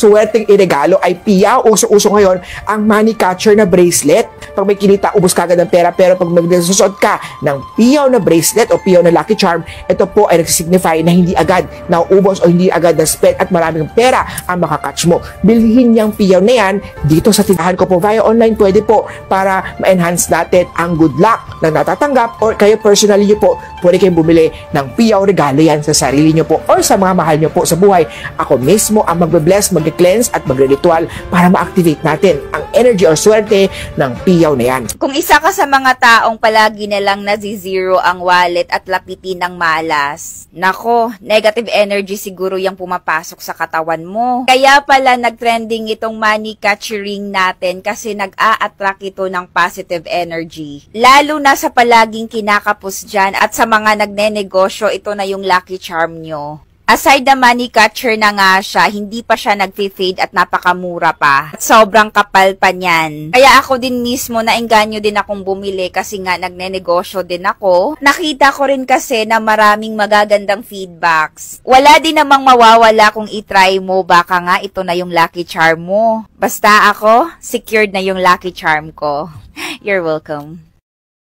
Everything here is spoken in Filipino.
swerteng iregalo ay piyaw. Uso-uso ngayon ang money catcher na bracelet. Pag may kinita, ubos kagad ng pera. Pero pag magsusot ka ng piyaw na bracelet o piyaw na lucky charm, ito po ay nagsisignify na hindi agad nauubos o hindi agad na spend at maraming pera ang makakatch mo. Bilhin niyang piyaw na yan dito sa tindahan ko po via online. Pwede po para ma-enhance natin ang good luck na natatanggap, or kayo personally nyo po, pwede kayong bumili ng piyaw regalo yan sa sarili nyo po or sa mga mahal nyo po sa buhay. Ako mismo ang magbe-bless, mag-cleanse at magre-ritual para ma-activate natin ang energy or swerte ng piyaw na yan. Kung isa ka sa mga taong palagi na lang nazi-zero ang wallet at lapitin ng malas, nako, negative energy siguro yung pumapasok sa katawan mo. Kaya pala nag-trending itong money catching natin kasi nag-a-attract ito ng positive energy. Lalo na sa palaging kinakapos dyan at sa mga nagnenegosyo, ito na yung lucky charm nyo. Aside na money catcher na nga siya, hindi pa siya nag-fade at napakamura pa. At sobrang kapal pa niyan. Kaya ako din mismo, naengganyo din akong bumili kasi nga nagnenegosyo din ako. Nakita ko rin kasi na maraming magagandang feedbacks. Wala din namang mawawala kung itry mo, baka nga ito na yung lucky charm mo. Basta ako, secured na yung lucky charm ko. You're welcome.